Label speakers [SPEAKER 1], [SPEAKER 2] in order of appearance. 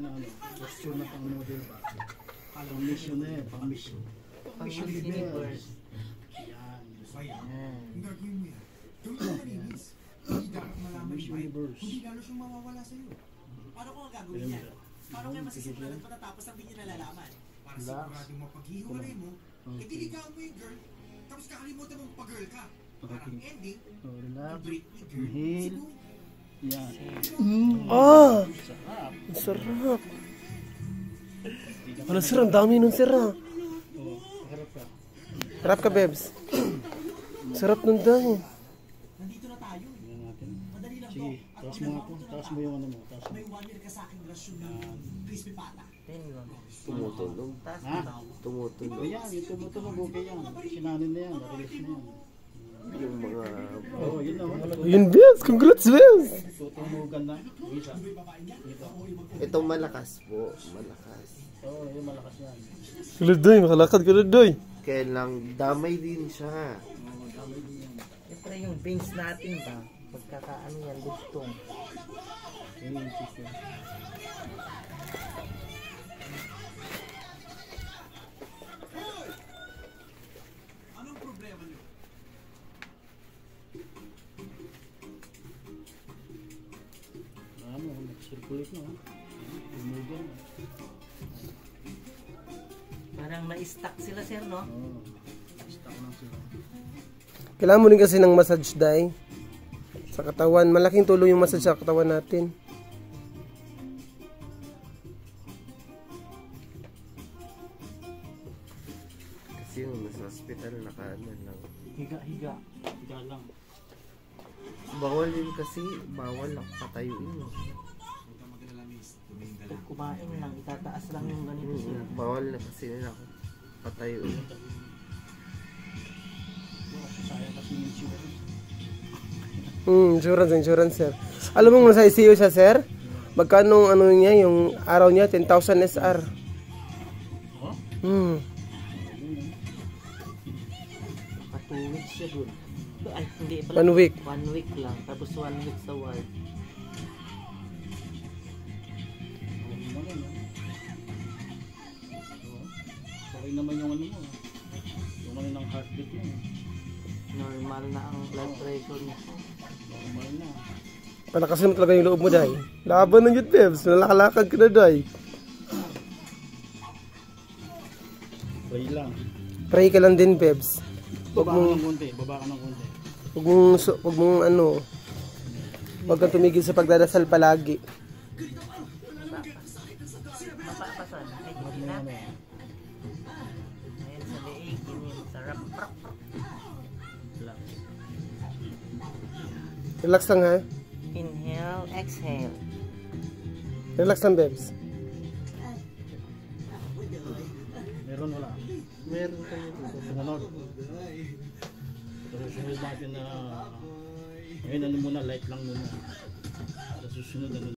[SPEAKER 1] ano, posture na pang model ba? Pang mission na yan, pang mission.
[SPEAKER 2] Pang universe.
[SPEAKER 1] Yan.
[SPEAKER 3] Ang gagawin mo yan. Gawin mo malinis. Hindi dapat malaman ni Mike. Hindi lalo siyang mawawala sa'yo.
[SPEAKER 4] Paano ko ang gagawin yan? Paano kayo masisimulan at matatapos ang di nyo nalalaman?
[SPEAKER 3] Para siguradong mapaghihiwalay mo, itiligaw mo yung girl, tapos kakalimutan mong pag-girl ka. Para ang ending,
[SPEAKER 1] Relax.
[SPEAKER 3] break ni girl.
[SPEAKER 1] Inhale. Yan.
[SPEAKER 5] Ah! Ang sarap. Ano sir, ang dami nun sir ah.
[SPEAKER 1] Harap ka.
[SPEAKER 5] Harap ka, Bebs. Sarap nun dahil.
[SPEAKER 4] Nandito na tayo.
[SPEAKER 1] Yan natin.
[SPEAKER 4] Madali lang to.
[SPEAKER 1] Sige,
[SPEAKER 4] At
[SPEAKER 1] taas mo nga po. Taas mo yung ano mo. Taas mo.
[SPEAKER 4] may 1 year ka sa aking rasyon ng crispy pata.
[SPEAKER 2] Tumutunog.
[SPEAKER 1] Ha?
[SPEAKER 2] Tumutunog.
[SPEAKER 1] O yan, yung tumutunog, okay yan. Sinanin na yan, na-release na yan.
[SPEAKER 2] Yung mga...
[SPEAKER 1] Oo, yun na.
[SPEAKER 5] Yun, Bebs. Congrats, Bebs.
[SPEAKER 1] Tutumugan na. Isa. Ito.
[SPEAKER 2] Itong malakas po. Malakas.
[SPEAKER 1] Oo, yung malakas yan.
[SPEAKER 5] Kaladoy, makalakad ka na, Doy.
[SPEAKER 2] Kaya lang, damay din siya.
[SPEAKER 1] Oo, dami din yan.
[SPEAKER 6] Siyempre yung veins natin ba, pagkakaano yan, gustong.
[SPEAKER 1] Yun yung system.
[SPEAKER 4] Anong problema nyo?
[SPEAKER 1] Ano, nag-circulate na. Tumugan na.
[SPEAKER 6] Parang na-stuck sila sir, no?
[SPEAKER 1] Oo. Stuck lang sila.
[SPEAKER 5] Kailangan mo rin kasi ng massage, Day. Sa katawan. Malaking tulong yung massage sa katawan natin.
[SPEAKER 2] Kasi yung nasa hospital, nakaano lang.
[SPEAKER 1] Higa. Higa lang.
[SPEAKER 2] Bawal yun kasi, bawal nakapatayuin.
[SPEAKER 3] Huwag kang mag-alala, miss. Tumingin ka
[SPEAKER 6] Pag
[SPEAKER 3] lang.
[SPEAKER 6] kumain lang, itataas lang yung ganito sir.
[SPEAKER 2] Bawal na kasi nila ako patayuin.
[SPEAKER 1] Sayang kasi yung insurance.
[SPEAKER 5] Insurance, sir. Alam mo nasa ICU siya, sir? Magkano ano niya, yung araw niya, 10,000 SR.
[SPEAKER 1] Oh?
[SPEAKER 6] Pa 2 weeks siya dun. Ay, hindi pala.
[SPEAKER 5] 1 week.
[SPEAKER 6] 1 week lang, tapos 1 week sa ward.
[SPEAKER 1] Okay naman yung ano mo. Yung ano ng heartbeat mo.
[SPEAKER 6] Normal na ang blood pressure niya.
[SPEAKER 1] Normal na.
[SPEAKER 5] Palakasin mo talaga yung loob mo, Day. Laban ng yun, Bebs. Nalakalakad ka na, Day.
[SPEAKER 1] Pray lang.
[SPEAKER 5] Pray ka lang din, Bebs.
[SPEAKER 1] Baba ka ng konti. Baba ka ng konti.
[SPEAKER 5] Huwag mong ano, huwag kang tumigil sa pagdadasal palagi.
[SPEAKER 6] Mapapasan. Ay, hindi na. Ayan sa leeg, yun yung sarap.
[SPEAKER 5] Relax lang, ha?
[SPEAKER 6] Inhale, exhale.
[SPEAKER 5] Relax lang, Bebs.
[SPEAKER 1] Meron wala.
[SPEAKER 2] Meron kayo dito.
[SPEAKER 1] Sunod. Pero susunod natin na ngayon ano muna, light lang muna. Sa susunod ano